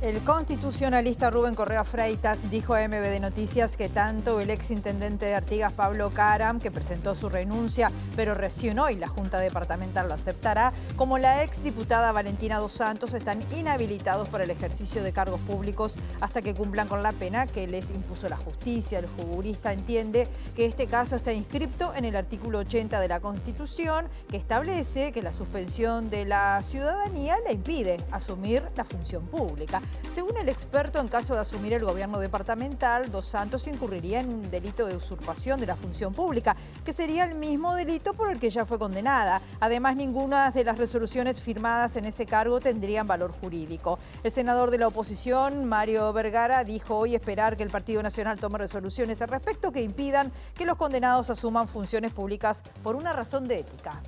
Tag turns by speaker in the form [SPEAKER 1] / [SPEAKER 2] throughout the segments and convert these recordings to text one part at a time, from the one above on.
[SPEAKER 1] El constitucionalista Rubén Correa Freitas dijo a MBD Noticias que tanto el exintendente de Artigas, Pablo Caram, que presentó su renuncia, pero recién hoy la Junta Departamental lo aceptará, como la exdiputada Valentina Dos Santos están inhabilitados para el ejercicio de cargos públicos hasta que cumplan con la pena que les impuso la justicia. El jurista entiende que este caso está inscripto en el artículo 80 de la Constitución, que establece que la suspensión de la ciudadanía le impide asumir la función pública. Según el experto, en caso de asumir el gobierno departamental, Dos Santos incurriría en un delito de usurpación de la función pública, que sería el mismo delito por el que ya fue condenada. Además, ninguna de las resoluciones firmadas en ese cargo tendrían valor jurídico. El senador de la oposición, Mario Vergara, dijo hoy esperar que el Partido Nacional tome resoluciones al respecto que impidan que los condenados asuman funciones públicas por una razón de ética.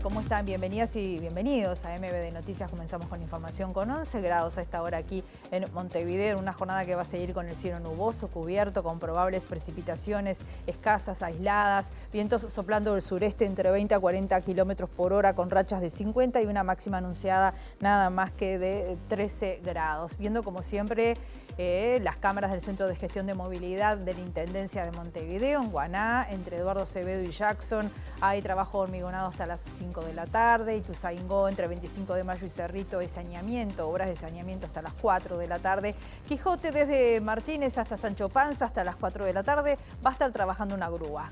[SPEAKER 1] ¿Cómo están? Bienvenidas y bienvenidos a MBD Noticias. Comenzamos con información con 11 grados a esta hora aquí en Montevideo, en una jornada que va a seguir con el cielo nuboso, cubierto, con probables precipitaciones escasas, aisladas, vientos soplando del sureste entre 20 a 40 kilómetros por hora, con rachas de 50 y una máxima anunciada nada más que de 13 grados. Viendo como siempre las cámaras del Centro de Gestión de Movilidad de la Intendencia de Montevideo, en Guaná, entre Eduardo Acevedo y Jackson, hay trabajo hormigonado hasta las 5 de la tarde, Ituzaingó entre 25 de mayo y Cerrito de saneamiento, obras de saneamiento hasta las 4 de la tarde. Quijote desde Martínez hasta Sancho Panza hasta las 4 de la tarde va a estar trabajando una grúa.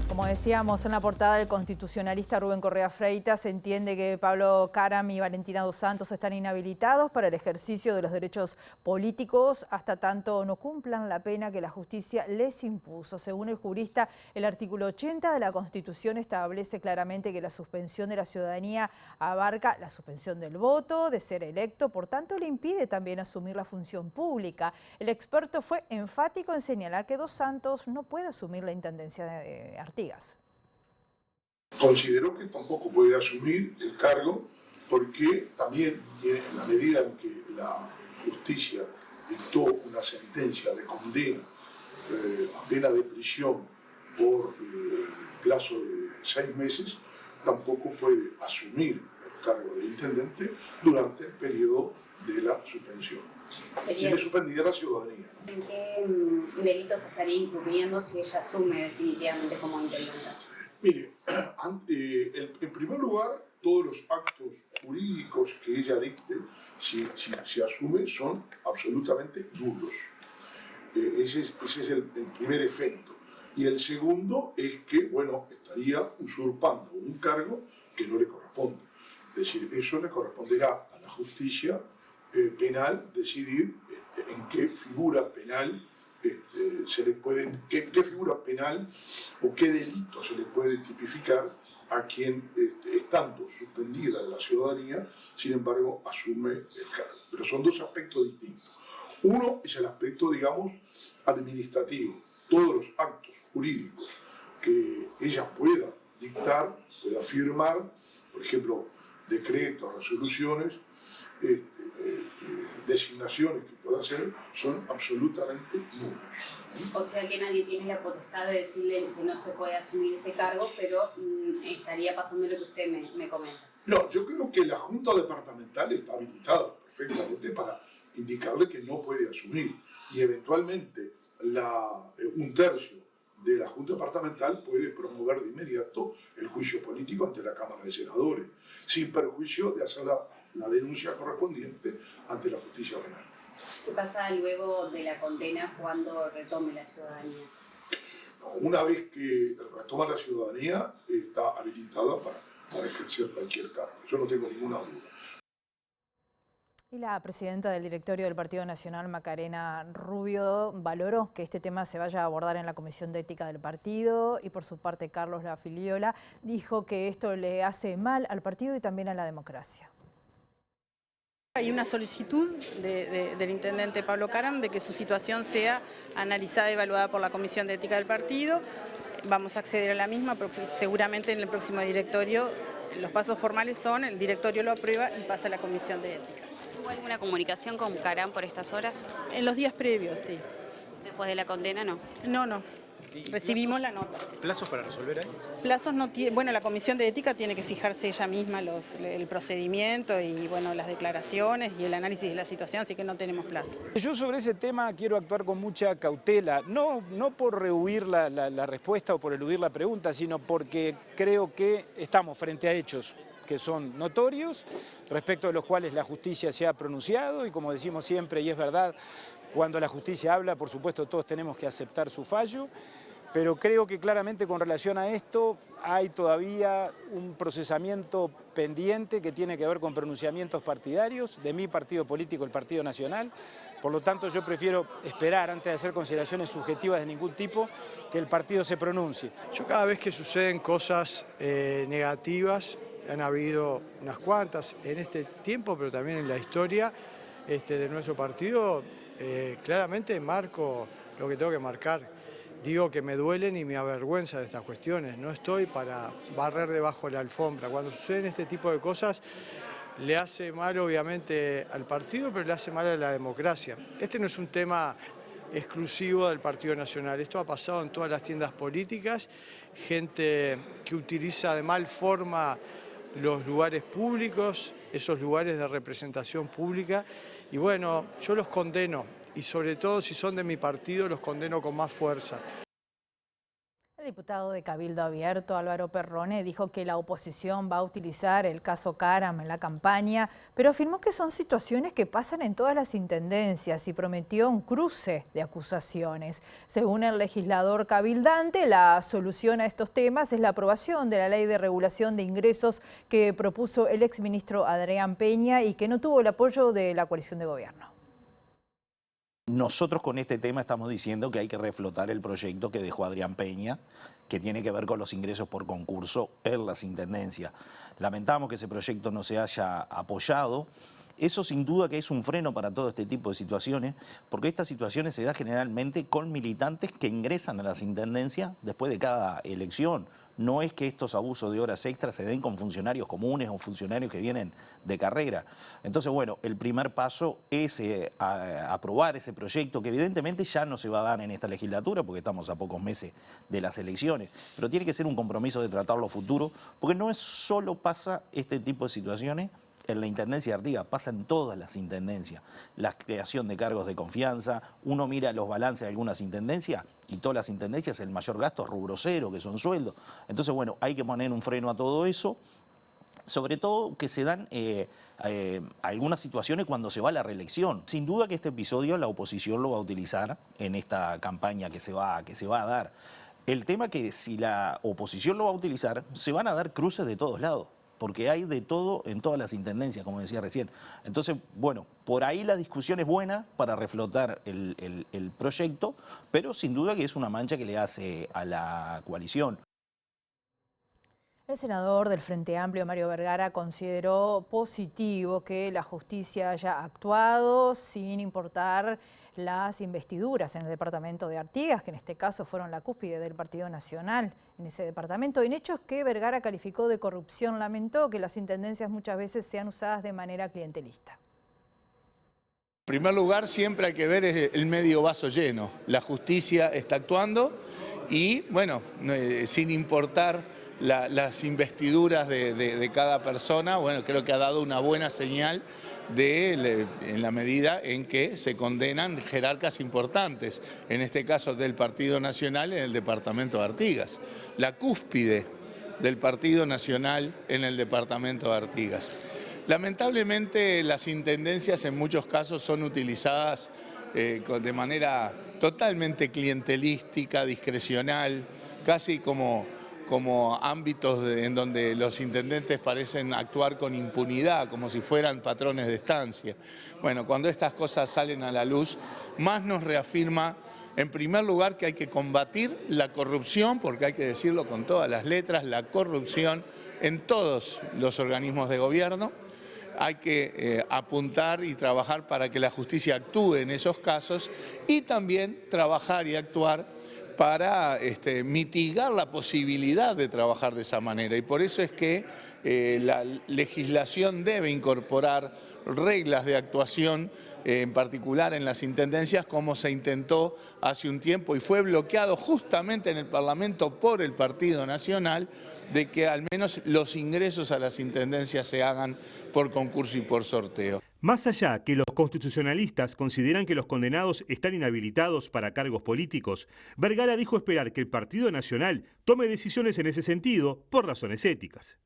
[SPEAKER 1] Como decíamos en la portada, del constitucionalista Rubén Correa Freitas se entiende que Pablo Caram y Valentina Dos Santos están inhabilitados para el ejercicio de los derechos políticos hasta tanto no cumplan la pena que la justicia les impuso. Según el jurista, el artículo 80 de la Constitución establece claramente que la suspensión de la ciudadanía abarca la suspensión del voto, de ser electo, por tanto le impide también asumir la función pública. El experto fue enfático en señalar que Dos Santos no puede asumir la intendencia de Artigas.
[SPEAKER 2] Consideró que tampoco puede asumir el cargo porque también tiene, en la medida en que la justicia dictó una sentencia de condena a pena de prisión por plazo de 6 meses, tampoco puede asumir el cargo de intendente durante el periodo de la suspensión. Tiene suspendida la ciudadanía.
[SPEAKER 3] ¿En qué delitos estaría incurriendo si ella asume definitivamente como intendente?
[SPEAKER 2] Mire, en primer lugar, todos los actos jurídicos que ella dicte, si asume, son absolutamente nulos. Ese es el primer efecto. Y el segundo es que, bueno, estaría usurpando un cargo que no le corresponde. Es decir, eso le corresponderá a la justicia penal decidir en qué figura penal qué figura penal o qué delito se le puede tipificar a quien, estando suspendida de la ciudadanía, sin embargo, asume el cargo. Pero son dos aspectos distintos. Uno es el aspecto, digamos, administrativo. Todos los actos jurídicos que ella pueda dictar, pueda firmar, por ejemplo, decretos, resoluciones, designaciones que pueda hacer, son absolutamente nulos.
[SPEAKER 3] O sea que nadie tiene la potestad de decirle que no se puede asumir ese cargo, pero estaría pasando lo que usted me comenta.
[SPEAKER 2] No, yo creo que la Junta Departamental está habilitada perfectamente para indicarle que no puede asumir, y eventualmente un tercio de la Junta Departamental puede promover de inmediato el juicio político ante la Cámara de Senadores, sin perjuicio de hacer la denuncia correspondiente ante la justicia penal.
[SPEAKER 3] ¿Qué pasa luego de la condena cuando retome la ciudadanía?
[SPEAKER 2] Una vez que retoma la ciudadanía, está habilitada para ejercer cualquier cargo. Yo no tengo ninguna duda.
[SPEAKER 1] Y la presidenta del directorio del Partido Nacional, Macarena Rubio, valoró que este tema se vaya a abordar en la Comisión de Ética del partido, y por su parte Carlos Lafiliola dijo que esto le hace mal al partido y también a la democracia.
[SPEAKER 4] Hay una solicitud del intendente Pablo Caram de que su situación sea analizada y evaluada por la Comisión de Ética del partido. Vamos a acceder a la misma, seguramente en el próximo directorio. Los pasos formales son, el directorio lo aprueba y pasa a la Comisión de Ética.
[SPEAKER 3] ¿Hubo alguna comunicación con Caram por estas horas?
[SPEAKER 4] En los días previos, sí.
[SPEAKER 3] Después de la condena, no.
[SPEAKER 4] No. Recibimos la nota.
[SPEAKER 5] ¿Plazos para resolver ahí?
[SPEAKER 4] Plazos no tiene, bueno, la Comisión de Ética tiene que fijarse ella misma el procedimiento y bueno, las declaraciones y el análisis de la situación, así que no tenemos plazo.
[SPEAKER 5] Yo sobre ese tema quiero actuar con mucha cautela, no por rehuir la respuesta o por eludir la pregunta, sino porque creo que estamos frente a hechos que son notorios, respecto de los cuales la justicia se ha pronunciado y como decimos siempre, y es verdad, cuando la justicia habla, por supuesto todos tenemos que aceptar su fallo, pero creo que claramente con relación a esto hay todavía un procesamiento pendiente que tiene que ver con pronunciamientos partidarios de mi partido político, el Partido Nacional. Por lo tanto, yo prefiero esperar, antes de hacer consideraciones subjetivas de ningún tipo, que el partido se pronuncie.
[SPEAKER 6] Yo cada vez que suceden cosas negativas, han habido unas cuantas en este tiempo, pero también en la historia de nuestro partido, claramente marco lo que tengo que marcar. Digo que me duelen y me avergüenzan estas cuestiones. No estoy para barrer debajo de la alfombra. Cuando suceden este tipo de cosas, le hace mal obviamente al partido, pero le hace mal a la democracia. Este no es un tema exclusivo del Partido Nacional. Esto ha pasado en todas las tiendas políticas. Gente que utiliza de mal forma los lugares públicos, esos lugares de representación pública. Y bueno, yo los condeno. Y sobre todo si son de mi partido, los condeno con más fuerza.
[SPEAKER 1] El diputado de Cabildo Abierto, Álvaro Perrone, dijo que la oposición va a utilizar el caso Caram en la campaña, pero afirmó que son situaciones que pasan en todas las intendencias y prometió un cruce de acusaciones. Según el legislador cabildante, la solución a estos temas es la aprobación de la Ley de Regulación de Ingresos que propuso el exministro Adrián Peña y que no tuvo el apoyo de la coalición de gobierno.
[SPEAKER 7] Nosotros con este tema estamos diciendo que hay que reflotar el proyecto que dejó Adrián Peña, que tiene que ver con los ingresos por concurso en las intendencias. Lamentamos que ese proyecto no se haya apoyado. Eso sin duda que es un freno para todo este tipo de situaciones, porque estas situaciones se dan generalmente con militantes que ingresan a las intendencias después de cada elección. No es que estos abusos de horas extras se den con funcionarios comunes o funcionarios que vienen de carrera. Entonces, bueno, el primer paso es aprobar ese proyecto, que evidentemente ya no se va a dar en esta legislatura, porque estamos a pocos meses de las elecciones, pero tiene que ser un compromiso de tratarlo futuro, porque no es solo pasa este tipo de situaciones en la Intendencia de Artigas, pasa en todas las intendencias. La creación de cargos de confianza, uno mira los balances de algunas intendencias y todas las intendencias el mayor gasto es rubro cero, que son sueldos. Entonces, bueno, hay que poner un freno a todo eso, sobre todo que se dan algunas situaciones cuando se va a la reelección. Sin duda que este episodio la oposición lo va a utilizar en esta campaña que se va a dar. El tema que si la oposición lo va a utilizar, se van a dar cruces de todos lados, porque hay de todo en todas las intendencias, como decía recién. Entonces, bueno, por ahí la discusión es buena para reflotar el proyecto, pero sin duda que es una mancha que le hace a la coalición.
[SPEAKER 1] El senador del Frente Amplio, Mario Vergara, consideró positivo que la justicia haya actuado sin importar las investiduras en el departamento de Artigas, que en este caso fueron la cúspide del Partido Nacional en ese departamento, en hechos que Vergara calificó de corrupción. Lamentó que las intendencias muchas veces sean usadas de manera clientelista.
[SPEAKER 8] En primer lugar, siempre hay que ver el medio vaso lleno. La justicia está actuando y, bueno, sin importar las investiduras de cada persona, bueno, creo que ha dado una buena señal en la medida en que se condenan jerarcas importantes, en este caso del Partido Nacional en el departamento de Artigas, la cúspide del Partido Nacional en el departamento de Artigas. Lamentablemente las intendencias en muchos casos son utilizadas de manera totalmente clientelística, discrecional, casi como ámbitos en donde los intendentes parecen actuar con impunidad, como si fueran patrones de estancia. Bueno, cuando estas cosas salen a la luz, más nos reafirma, en primer lugar, que hay que combatir la corrupción, porque hay que decirlo con todas las letras, la corrupción en todos los organismos de gobierno. Hay que apuntar y trabajar para que la justicia actúe en esos casos y también trabajar y actuar para mitigar la posibilidad de trabajar de esa manera. Y por eso es que la legislación debe incorporar reglas de actuación, en particular en las intendencias, como se intentó hace un tiempo y fue bloqueado justamente en el Parlamento por el Partido Nacional, de que al menos los ingresos a las intendencias se hagan por concurso y por sorteo.
[SPEAKER 9] Más allá que los constitucionalistas consideran que los condenados están inhabilitados para cargos políticos, Vergara dijo esperar que el Partido Nacional tome decisiones en ese sentido por razones éticas.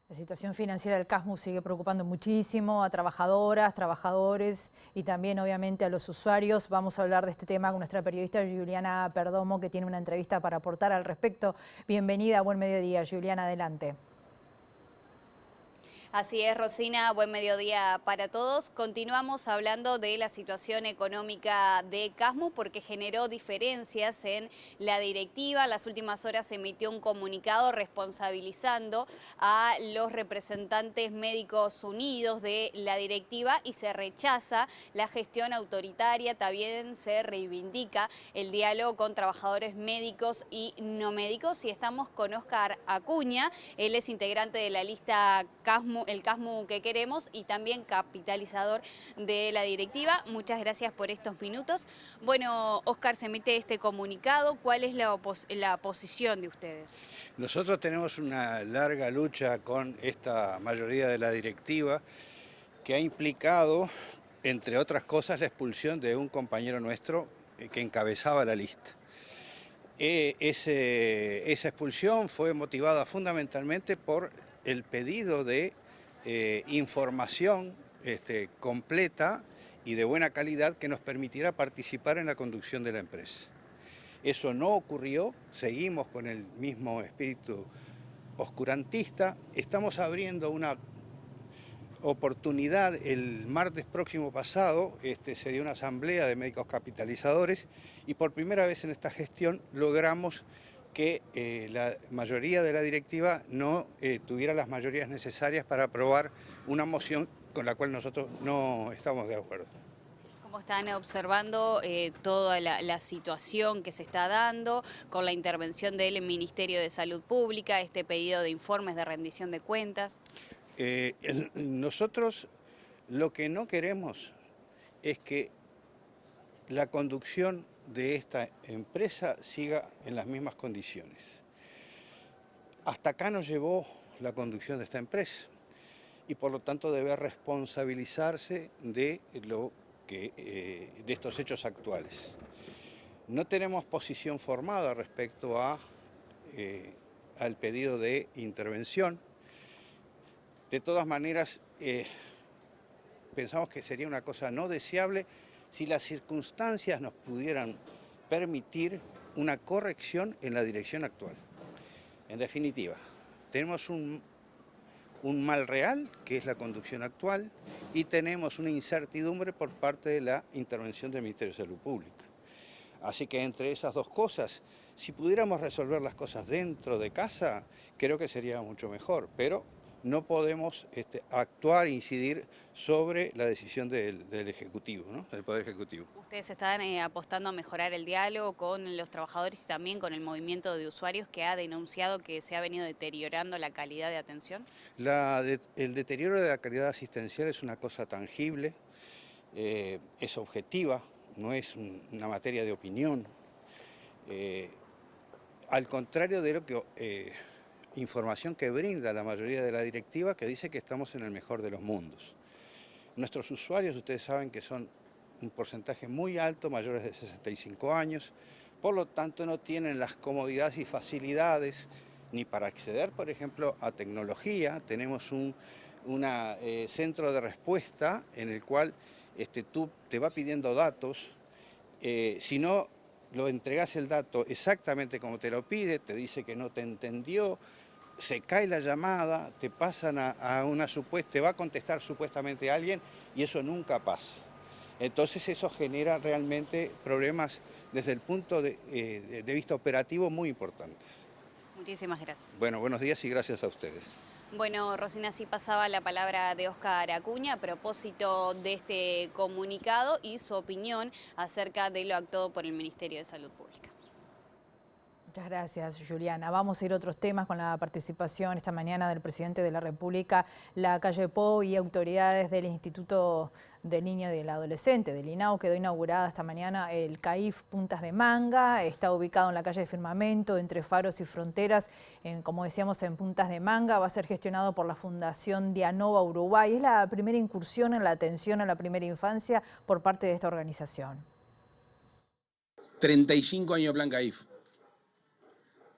[SPEAKER 1] La situación financiera del CASMU sigue preocupando muchísimo a trabajadoras, trabajadores y también obviamente a los usuarios. Vamos a hablar de este tema con nuestra periodista Juliana Perdomo, que tiene una entrevista para aportar al respecto. Bienvenida, buen mediodía, Juliana, adelante.
[SPEAKER 3] Así es, Rosina, buen mediodía para todos. Continuamos hablando de la situación económica de CASMU porque generó diferencias en la directiva. En las últimas horas se emitió un comunicado responsabilizando a los representantes médicos unidos de la directiva y se rechaza la gestión autoritaria. También se reivindica el diálogo con trabajadores médicos y no médicos. Y estamos con Óscar Acuña, él es integrante de la lista CASMU, el CASMU que queremos y también capitalizador de la directiva. Muchas gracias por estos minutos. Bueno, Óscar, se emite este comunicado. ¿Cuál es la posición de ustedes?
[SPEAKER 10] Nosotros tenemos una larga lucha con esta mayoría de la directiva que ha implicado, entre otras cosas, la expulsión de un compañero nuestro que encabezaba la lista. Esa expulsión fue motivada fundamentalmente por el pedido de información completa y de buena calidad que nos permitiera participar en la conducción de la empresa. Eso no ocurrió, seguimos con el mismo espíritu oscurantista. Estamos abriendo una oportunidad. El martes próximo pasado se dio una asamblea de médicos capitalizadores y por primera vez en esta gestión logramos que la mayoría de la directiva no tuviera las mayorías necesarias para aprobar una moción con la cual nosotros no estamos de acuerdo.
[SPEAKER 3] ¿Cómo están observando toda la situación que se está dando con la intervención del Ministerio de Salud Pública, este pedido de informes de rendición de cuentas?
[SPEAKER 10] Nosotros lo que no queremos es que la conducción de esta empresa siga en las mismas condiciones. Hasta acá nos llevó la conducción de esta empresa y por lo tanto debe responsabilizarse de estos hechos actuales. No tenemos posición formada respecto al pedido de intervención. De todas maneras, pensamos que sería una cosa no deseable si las circunstancias nos pudieran permitir una corrección en la dirección actual. En definitiva, tenemos un mal real, que es la conducción actual, y tenemos una incertidumbre por parte de la intervención del Ministerio de Salud Pública. Así que entre esas dos cosas, si pudiéramos resolver las cosas dentro de casa, creo que sería mucho mejor, pero no podemos actuar e incidir sobre la decisión del Ejecutivo, ¿no? Del Poder Ejecutivo.
[SPEAKER 3] Ustedes están apostando a mejorar el diálogo con los trabajadores y también con el movimiento de usuarios que ha denunciado que se ha venido deteriorando la calidad de atención.
[SPEAKER 10] El deterioro de la calidad asistencial es una cosa tangible, es objetiva, no es una materia de opinión. Al contrario de lo que información que brinda la mayoría de la directiva, que dice que estamos en el mejor de los mundos. Nuestros usuarios, ustedes saben que son un porcentaje muy alto, mayores de 65 años, por lo tanto no tienen las comodidades y facilidades ni para acceder, por ejemplo, a tecnología. Tenemos un centro de respuesta en el cual tú te va pidiendo datos, si no lo entregas el dato exactamente como te lo pide, te dice que no te entendió, se cae la llamada, te pasan te va a contestar supuestamente a alguien y eso nunca pasa. Entonces eso genera realmente problemas desde el punto de vista operativo muy importantes.
[SPEAKER 3] Muchísimas gracias.
[SPEAKER 10] Bueno, buenos días y gracias a ustedes.
[SPEAKER 3] Bueno, Rosina, sí pasaba la palabra de Óscar Acuña a propósito de este comunicado y su opinión acerca de lo actuado por el Ministerio de Salud Pública.
[SPEAKER 1] Muchas gracias, Juliana. Vamos a ir a otros temas con la participación esta mañana del presidente de la República, la calle Pou y autoridades del Instituto del Niño y del Adolescente, del INAU. Quedó inaugurada esta mañana el CAIF Puntas de Manga. Está ubicado en la calle Firmamento, entre Faros y Fronteras, como decíamos, en Puntas de Manga. Va a ser gestionado por la Fundación Dianova Uruguay. Es la primera incursión en la atención a la primera infancia por parte de esta organización.
[SPEAKER 11] 35 años de Plan CAIF.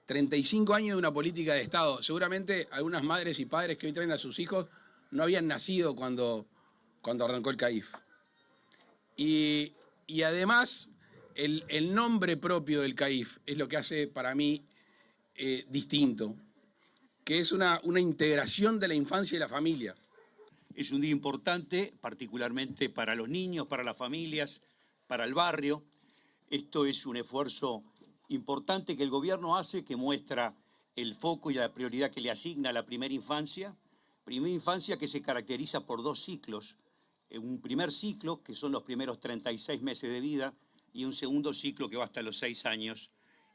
[SPEAKER 11] 35 años de una política de Estado. Seguramente algunas madres y padres que hoy traen a sus hijos no habían nacido cuando arrancó el CAIF. Y además, el nombre propio del CAIF es lo que hace para mí distinto, que es una integración de la infancia y la familia.
[SPEAKER 12] Es un día importante, particularmente para los niños, para las familias, para el barrio. Esto es un esfuerzo importante que el gobierno hace, que muestra el foco y la prioridad que le asigna a la primera infancia que se caracteriza por 2 ciclos. Un primer ciclo, que son los primeros 36 meses de vida, y un segundo ciclo que va hasta los 6 años.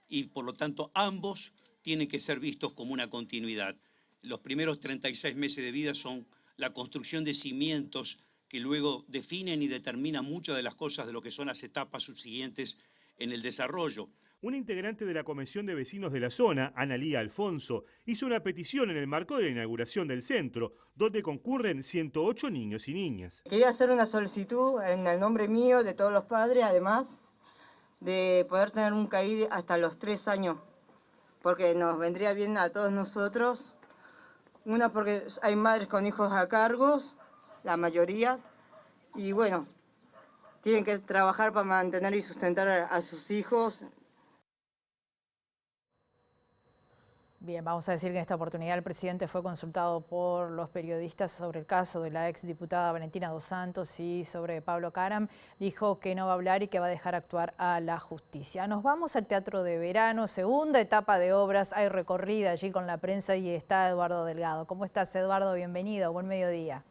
[SPEAKER 12] Y por lo tanto, ambos tienen que ser vistos como una continuidad. Los primeros 36 meses de vida son la construcción de cimientos que luego definen y determinan muchas de las cosas de lo que son las etapas subsiguientes en el desarrollo.
[SPEAKER 9] Una integrante de la Comisión de Vecinos de la zona, Analía Alfonso, hizo una petición en el marco de la inauguración del centro, donde concurren 108 niños y niñas.
[SPEAKER 13] Quería hacer una solicitud en el nombre mío, de todos los padres, además de poder tener un CAIF hasta los 3 años, porque nos vendría bien a todos nosotros. Una, porque hay madres con hijos a cargo, la mayoría, y bueno, tienen que trabajar para mantener y sustentar a sus hijos.
[SPEAKER 1] Bien, vamos a decir que en esta oportunidad el presidente fue consultado por los periodistas sobre el caso de la exdiputada Valentina Dos Santos y sobre Pablo Caram. Dijo que no va a hablar y que va a dejar actuar a la justicia. Nos vamos al Teatro de Verano, segunda etapa de obras. Hay recorrida allí con la prensa y está Eduardo Delgado. ¿Cómo estás, Eduardo? Bienvenido, buen mediodía.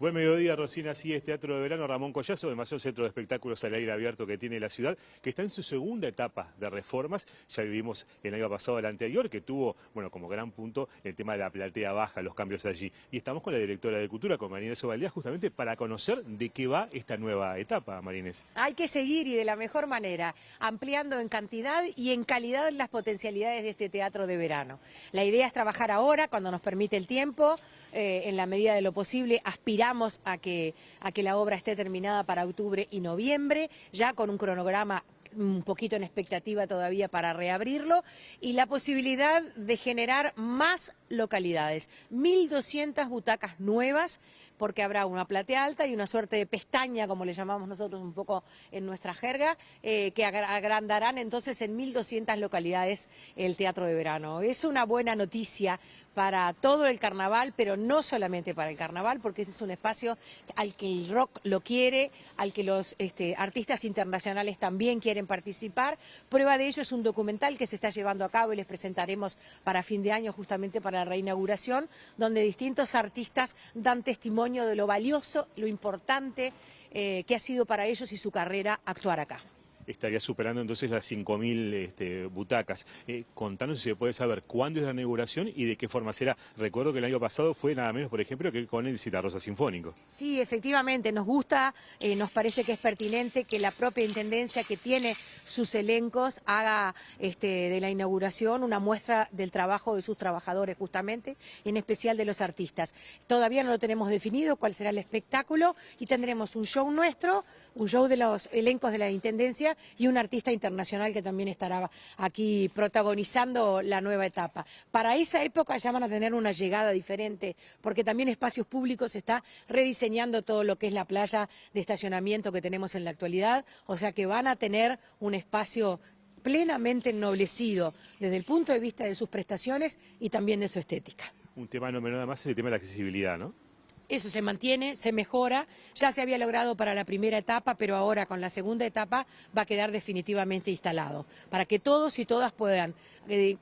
[SPEAKER 9] Buen mediodía, Rosina. Así es, Teatro de Verano Ramón Collazo, el mayor centro de espectáculos al aire abierto que tiene la ciudad, que está en su segunda etapa de reformas. Ya vivimos el año pasado el anterior, que tuvo, bueno, como gran punto el tema de la platea baja, los cambios allí. Y estamos con la directora de Cultura, con María Inés Ovaldía, justamente para conocer de qué va esta nueva etapa, María Inés.
[SPEAKER 14] Hay que seguir y de la mejor manera, ampliando en cantidad y en calidad las potencialidades de este Teatro de Verano. La idea es trabajar ahora, cuando nos permite el tiempo, en la medida de lo posible, aspiramos a que la obra esté terminada para octubre y noviembre, ya con un cronograma un poquito en expectativa todavía para reabrirlo, y la posibilidad de generar más localidades, 1.200 butacas nuevas, porque habrá una platea alta y una suerte de pestaña, como le llamamos nosotros un poco en nuestra jerga, que agrandarán entonces en 1.200 localidades el Teatro de Verano. Es una buena noticia para todo el carnaval, pero no solamente para el carnaval, porque este es un espacio al que el rock lo quiere, al que los artistas internacionales también quieren participar. Prueba de ello es un documental que se está llevando a cabo y les presentaremos para fin de año, justamente para la reinauguración, donde distintos artistas dan testimonio de lo valioso, lo importante que ha sido para ellos y su carrera actuar acá.
[SPEAKER 9] Estaría superando entonces las 5.000 butacas. Contanos si se puede saber cuándo es la inauguración y de qué forma será. Recuerdo que el año pasado fue nada menos, por ejemplo, que con el Citarrosa Sinfónico.
[SPEAKER 14] Sí, efectivamente, nos gusta, nos parece que es pertinente que la propia Intendencia, que tiene sus elencos, haga de la inauguración una muestra del trabajo de sus trabajadores, justamente, en especial de los artistas. Todavía no lo tenemos definido cuál será el espectáculo, y tendremos un show nuestro, un show de los elencos de la Intendencia, y un artista internacional que también estará aquí protagonizando la nueva etapa. Para esa época ya van a tener una llegada diferente, porque también Espacios Públicos está rediseñando todo lo que es la playa de estacionamiento que tenemos en la actualidad, o sea que van a tener un espacio plenamente ennoblecido desde el punto de vista de sus prestaciones y también de su estética.
[SPEAKER 9] Un tema no menor además es el tema de la accesibilidad, ¿no?
[SPEAKER 14] Eso se mantiene, se mejora, ya se había logrado para la primera etapa, pero ahora con la segunda etapa va a quedar definitivamente instalado, para que todos y todas puedan,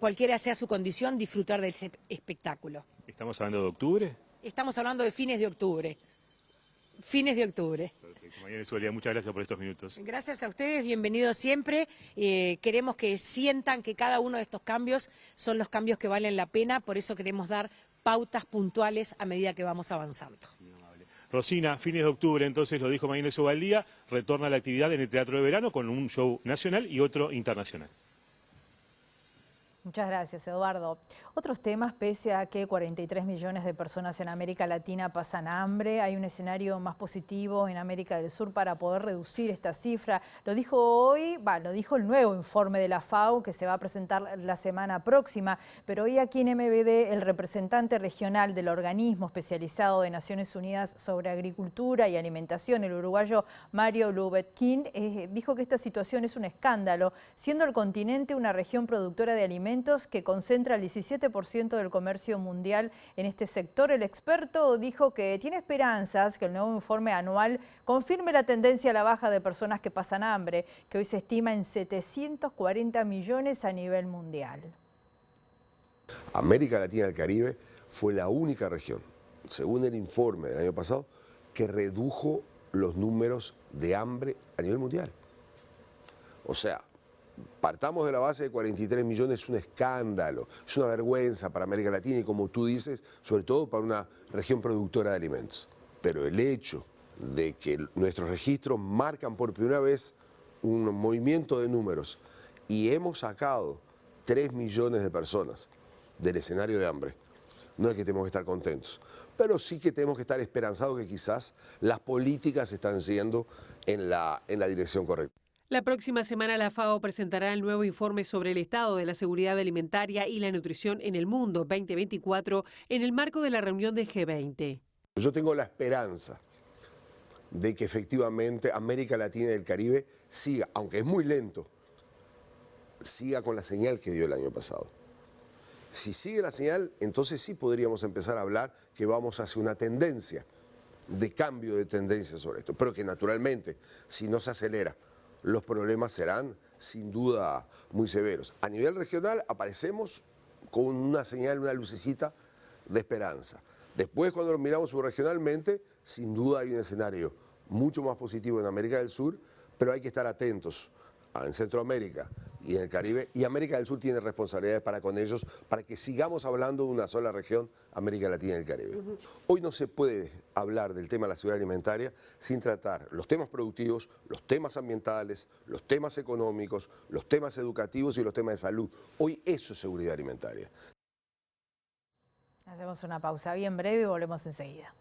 [SPEAKER 14] cualquiera sea su condición, disfrutar del espectáculo.
[SPEAKER 9] ¿Estamos hablando de octubre?
[SPEAKER 14] Estamos hablando de fines de octubre. fines de octubre.
[SPEAKER 9] María Sobalía, muchas gracias por estos minutos.
[SPEAKER 14] Gracias a ustedes, bienvenidos siempre. Queremos que sientan que cada uno de estos cambios son los cambios que valen la pena, por eso queremos dar pautas puntuales a medida que vamos avanzando.
[SPEAKER 9] Rosina, fines de octubre, entonces lo dijo María Sobalía, retorna a la actividad en el Teatro de Verano con un show nacional y otro internacional.
[SPEAKER 1] Muchas gracias, Eduardo. Otros temas, pese a que 43 millones de personas en América Latina pasan hambre, hay un escenario más positivo en América del Sur para poder reducir esta cifra. Lo dijo el nuevo informe de la FAO que se va a presentar la semana próxima, pero hoy aquí en MBD el representante regional del organismo especializado de Naciones Unidas sobre Agricultura y Alimentación, el uruguayo Mario Lubetkin, dijo que esta situación es un escándalo, siendo el continente una región productora de alimentos que concentra el 17% del comercio mundial en este sector. El experto dijo que tiene esperanzas que el nuevo informe anual confirme la tendencia a la baja de personas que pasan hambre, que hoy se estima en 740 millones a nivel mundial.
[SPEAKER 15] América Latina y el Caribe fue la única región, según el informe del año pasado, que redujo los números de hambre a nivel mundial. O sea, partamos de la base de 43 millones, es un escándalo, es una vergüenza para América Latina y, como tú dices, sobre todo para una región productora de alimentos. Pero el hecho de que nuestros registros marcan por primera vez un movimiento de números y hemos sacado 3 millones de personas del escenario de hambre, no es que tenemos que estar contentos, pero sí que tenemos que estar esperanzados que quizás las políticas están siendo en la dirección correcta.
[SPEAKER 16] La próxima semana la FAO presentará el nuevo informe sobre el estado de la seguridad alimentaria y la nutrición en el mundo 2024 en el marco de la reunión del G20.
[SPEAKER 15] Yo tengo la esperanza de que efectivamente América Latina y el Caribe siga, aunque es muy lento, siga con la señal que dio el año pasado. Si sigue la señal, entonces sí podríamos empezar a hablar que vamos hacia una tendencia de cambio de tendencia sobre esto, pero que naturalmente, si no se acelera, los problemas serán sin duda muy severos. A nivel regional aparecemos con una señal, una lucecita de esperanza. Después, cuando lo miramos subregionalmente, sin duda hay un escenario mucho más positivo en América del Sur, pero hay que estar atentos en Centroamérica y en el Caribe, y América del Sur tiene responsabilidades para con ellos, para que sigamos hablando de una sola región, América Latina y el Caribe. Hoy no se puede hablar del tema de la seguridad alimentaria sin tratar los temas productivos, los temas ambientales, los temas económicos, los temas educativos y los temas de salud. Hoy eso es seguridad alimentaria.
[SPEAKER 1] Hacemos una pausa bien breve y volvemos enseguida.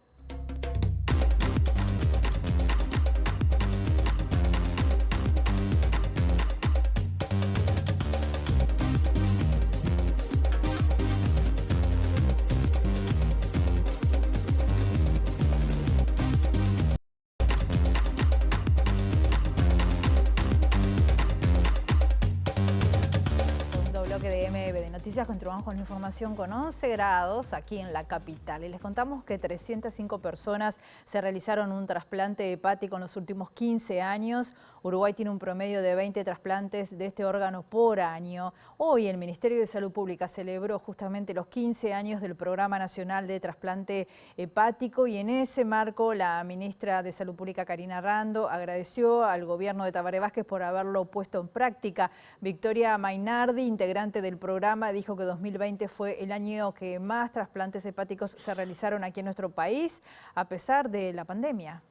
[SPEAKER 1] Noticias, continuamos con la información con 11 grados aquí en la capital y les contamos que 305 personas se realizaron un trasplante hepático en los últimos 15 años. Uruguay tiene un promedio de 20 trasplantes de este órgano por año. Hoy el Ministerio de Salud Pública celebró justamente los 15 años del Programa Nacional de Trasplante Hepático y en ese marco la ministra de Salud Pública, Karina Rando, agradeció al gobierno de Tabaré Vázquez por haberlo puesto en práctica. Victoria Mainardi, integrante del programa, dijo que 2020 fue el año que más trasplantes hepáticos se realizaron aquí en nuestro país, a pesar de la pandemia.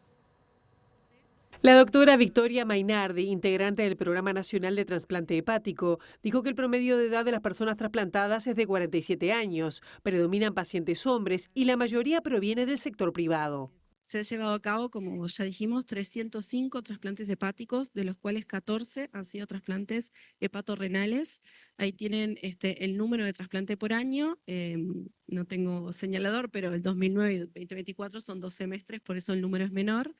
[SPEAKER 16] La doctora Victoria Mainardi, integrante del Programa Nacional de Trasplante Hepático, dijo que el promedio de edad de las personas trasplantadas es de 47 años, predominan pacientes hombres y la mayoría proviene del sector privado.
[SPEAKER 17] Se han llevado a cabo, como ya dijimos, 305 trasplantes hepáticos, de los cuales 14 han sido trasplantes hepatorrenales. Ahí tienen el número de trasplante por año. No tengo señalador, pero el 2009 y el 2024 son 2 semestres, por eso el número es menor.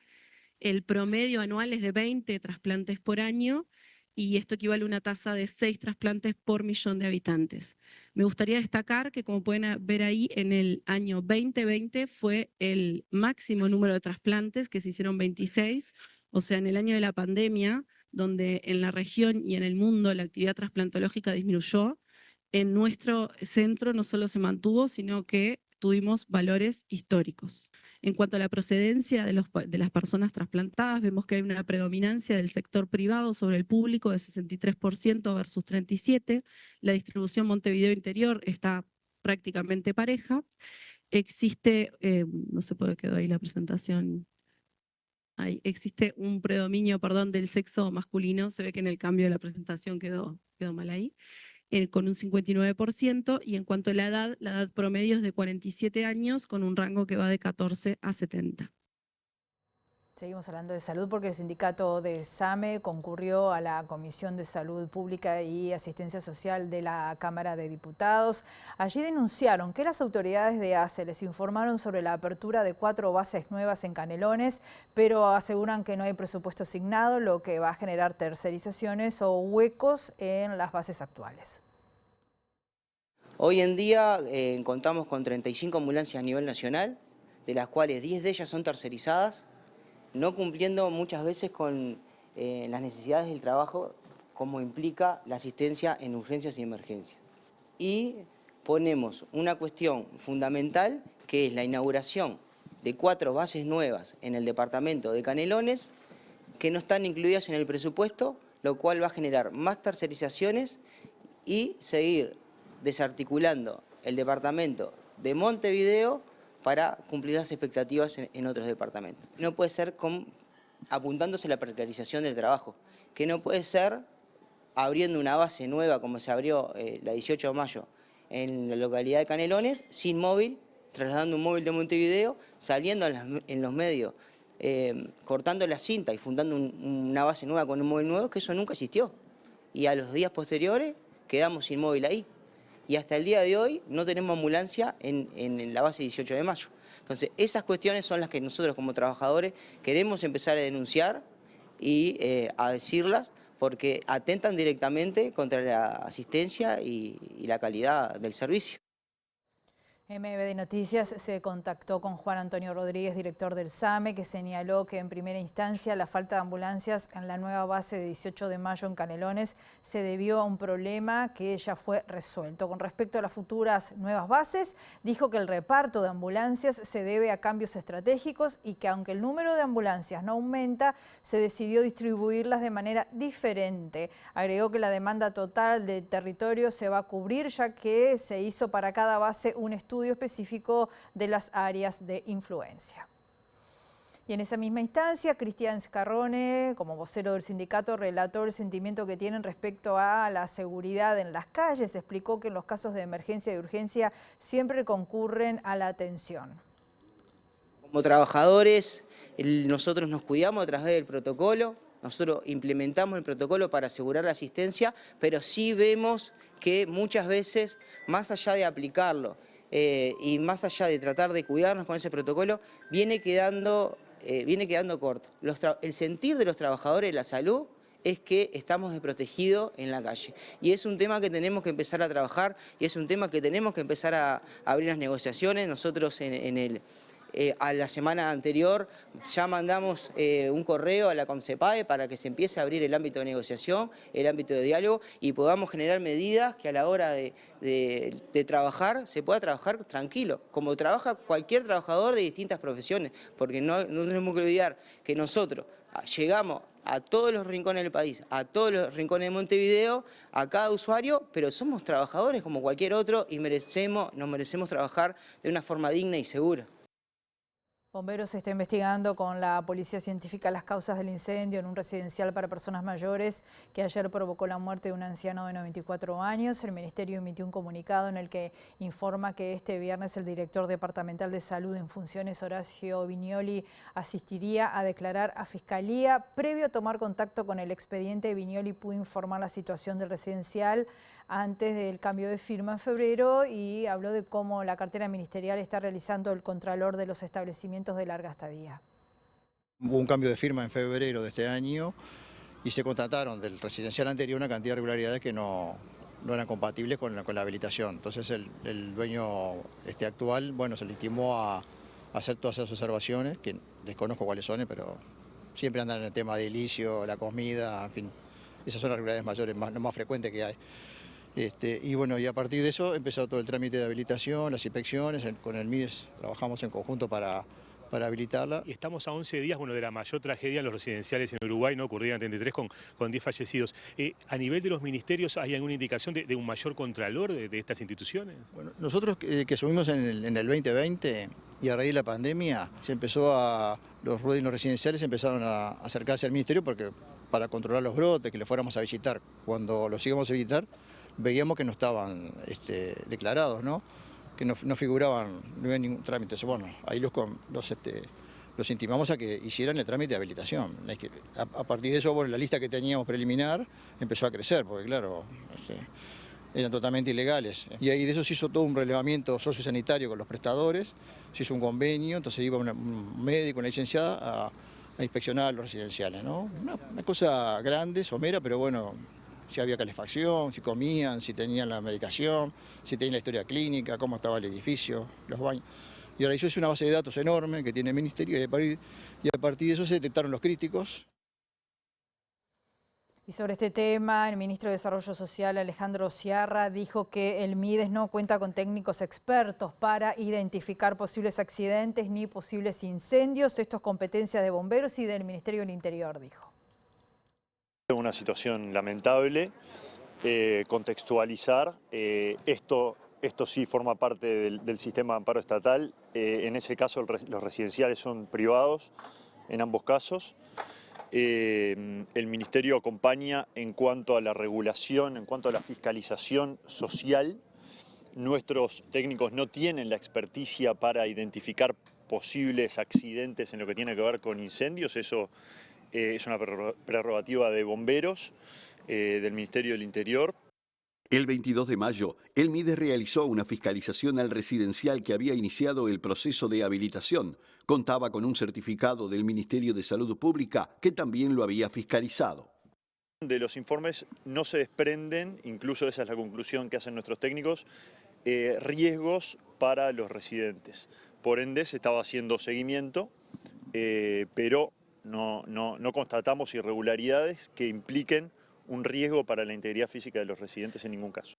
[SPEAKER 17] El promedio anual es de 20 trasplantes por año y esto equivale a una tasa de 6 trasplantes por millón de habitantes. Me gustaría destacar que, como pueden ver ahí, en el año 2020 fue el máximo número de trasplantes, que se hicieron 26, o sea, en el año de la pandemia, donde en la región y en el mundo la actividad trasplantológica disminuyó, en nuestro centro no solo se mantuvo, sino que tuvimos valores históricos. En cuanto a la procedencia de las personas trasplantadas, vemos que hay una predominancia del sector privado sobre el público de 63% versus 37%. La distribución Montevideo Interior está prácticamente pareja. Existe, no se puede quedar ahí la presentación. Existe un predominio, del sexo masculino. Se ve que en el cambio de la presentación quedó mal ahí. Con un 59%, y en cuanto a la edad promedio es de 47 años, con un rango que va de 14 a 70.
[SPEAKER 1] Seguimos hablando de salud porque el sindicato de SAME concurrió a la Comisión de Salud Pública y Asistencia Social de la Cámara de Diputados. Allí denunciaron que las autoridades de ACE les informaron sobre la apertura de 4 bases nuevas en Canelones, pero aseguran que no hay presupuesto asignado, lo que va a generar tercerizaciones o huecos en las bases actuales.
[SPEAKER 18] Hoy en día contamos con 35 ambulancias a nivel nacional, de las cuales 10 de ellas son tercerizadas, no cumpliendo muchas veces con las necesidades del trabajo, como implica la asistencia en urgencias y emergencias. Y ponemos una cuestión fundamental, que es la inauguración de 4 bases nuevas en el departamento de Canelones, que no están incluidas en el presupuesto, lo cual va a generar más tercerizaciones y seguir desarticulando el departamento de Montevideo para cumplir las expectativas en otros departamentos. No puede ser apuntándose a la precarización del trabajo, que no puede ser abriendo una base nueva como se abrió la 18 de mayo en la localidad de Canelones, sin móvil, trasladando un móvil de Montevideo, saliendo en los medios, cortando la cinta y fundando una base nueva con un móvil nuevo, que eso nunca existió. Y a los días posteriores quedamos sin móvil ahí. Y hasta el día de hoy no tenemos ambulancia en la base 18 de mayo. Entonces, esas cuestiones son las que nosotros como trabajadores queremos empezar a denunciar y a decirlas, porque atentan directamente contra la asistencia y la calidad del servicio.
[SPEAKER 1] MBD Noticias se contactó con Juan Antonio Rodríguez, director del SAME, que señaló que en primera instancia la falta de ambulancias en la nueva base de 18 de mayo en Canelones se debió a un problema que ya fue resuelto. Con respecto a las futuras nuevas bases, dijo que el reparto de ambulancias se debe a cambios estratégicos y que aunque el número de ambulancias no aumenta, se decidió distribuirlas de manera diferente. Agregó que la demanda total del territorio se va a cubrir, ya que se hizo para cada base un estudio específico de las áreas de influencia. Y en esa misma instancia, Cristian Scarrone, como vocero del sindicato, relató el sentimiento que tienen respecto a la seguridad en las calles. Explicó que en los casos de emergencia y urgencia siempre concurren a la atención.
[SPEAKER 18] Como trabajadores, nosotros nos cuidamos a través del protocolo, nosotros implementamos el protocolo para asegurar la asistencia, pero sí vemos que muchas veces, más allá de aplicarlo, y más allá de tratar de cuidarnos con ese protocolo, viene quedando corto. El sentir de los trabajadores de la salud es que estamos desprotegidos en la calle. Y es un tema que tenemos que empezar a trabajar y es un tema que tenemos que empezar a abrir las negociaciones. Nosotros a la semana anterior ya mandamos un correo a la CONCEPAE para que se empiece a abrir el ámbito de negociación, el ámbito de diálogo y podamos generar medidas que a la hora de trabajar se pueda trabajar tranquilo, como trabaja cualquier trabajador de distintas profesiones, porque no tenemos que olvidar que nosotros llegamos a todos los rincones del país, a todos los rincones de Montevideo, a cada usuario, pero somos trabajadores como cualquier otro y nos merecemos trabajar de una forma digna y segura.
[SPEAKER 1] Bomberos está investigando con la Policía Científica las causas del incendio en un residencial para personas mayores que ayer provocó la muerte de un anciano de 94 años. El Ministerio emitió un comunicado en el que informa que este viernes el director departamental de salud en funciones, Horacio Viñoli, asistiría a declarar a Fiscalía. Previo a tomar contacto con el expediente, Viñoli pudo informar la situación del residencial antes del cambio de firma en febrero y habló de cómo la cartera ministerial está realizando el contralor de los establecimientos de larga estadía.
[SPEAKER 19] Hubo un cambio de firma en febrero de este año y se constataron del residencial anterior una cantidad de irregularidades que no eran compatibles con la habilitación. Entonces el dueño actual, se le intimó a hacer todas esas observaciones, que desconozco cuáles son, pero siempre andan en el tema de edilicio, la comida, en fin. Esas son las irregularidades mayores, más frecuentes que hay. Y bueno, y a partir de eso empezó todo el trámite de habilitación, las inspecciones, con el MIDES trabajamos en conjunto para habilitarla.
[SPEAKER 9] Y estamos a 11 días de la mayor tragedia en los residenciales en Uruguay, ¿no? Ocurrida en 33 con 10 fallecidos. ¿A nivel de los ministerios hay alguna indicación de un mayor contralor de estas instituciones?
[SPEAKER 19] Bueno, nosotros que subimos en el 2020 y a raíz de la pandemia los residenciales empezaron a acercarse al ministerio para controlar los brotes, que le fuéramos a visitar. Cuando los íbamos a visitar veíamos que no estaban declarados, ¿no? Que no figuraban, no había ningún trámite. Bueno, ahí los intimamos a que hicieran el trámite de habilitación. A partir de eso, bueno, la lista que teníamos preliminar empezó a crecer, porque claro, eran totalmente ilegales. Y ahí de eso se hizo todo un relevamiento sociosanitario con los prestadores, se hizo un convenio, entonces iba un médico, una licenciada a inspeccionar los residenciales, ¿no? Una cosa grande, somera, pero bueno, si había calefacción, si comían, si tenían la medicación, si tenían la historia clínica, cómo estaba el edificio, los baños. Y ahora eso es una base de datos enorme que tiene el Ministerio y a partir de eso se detectaron los críticos.
[SPEAKER 1] Y sobre este tema, el ministro de Desarrollo Social, Alejandro Sciarra, dijo que el MIDES no cuenta con técnicos expertos para identificar posibles accidentes ni posibles incendios. Esto es competencia de bomberos y del Ministerio del Interior, dijo.
[SPEAKER 20] Una situación lamentable, contextualizar, esto sí forma parte del sistema de amparo estatal, en ese caso los residenciales son privados, en ambos casos. El Ministerio acompaña en cuanto a la regulación, en cuanto a la fiscalización social. Nuestros técnicos no tienen la experticia para identificar posibles accidentes en lo que tiene que ver con incendios, eso es una prerrogativa de bomberos, del Ministerio del Interior.
[SPEAKER 21] El 22 de mayo, el MIDES realizó una fiscalización al residencial que había iniciado el proceso de habilitación. Contaba con un certificado del Ministerio de Salud Pública que también lo había fiscalizado.
[SPEAKER 20] De los informes no se desprenden, incluso esa es la conclusión que hacen nuestros técnicos, riesgos para los residentes. Por ende, se estaba haciendo seguimiento, pero no constatamos irregularidades que impliquen un riesgo para la integridad física de los residentes en ningún caso.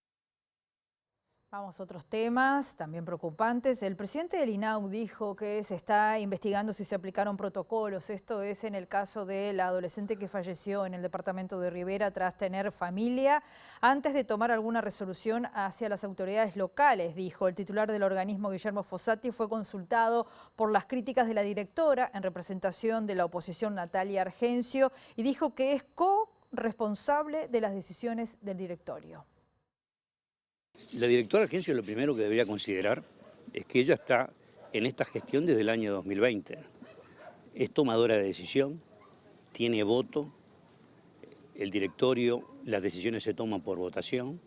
[SPEAKER 1] Vamos a otros temas también preocupantes. El presidente del INAU dijo que se está investigando si se aplicaron protocolos. Esto es en el caso de la adolescente que falleció en el departamento de Rivera tras tener familia. Antes de tomar alguna resolución hacia las autoridades locales, dijo el titular del organismo, Guillermo Fossati, fue consultado por las críticas de la directora en representación de la oposición, Natalia Argencio, y dijo que es corresponsable de las decisiones del directorio.
[SPEAKER 12] La directora Argencio lo primero que debería considerar es que ella está en esta gestión desde el año 2020. Es tomadora de decisión, tiene voto, el directorio, las decisiones se toman por votación,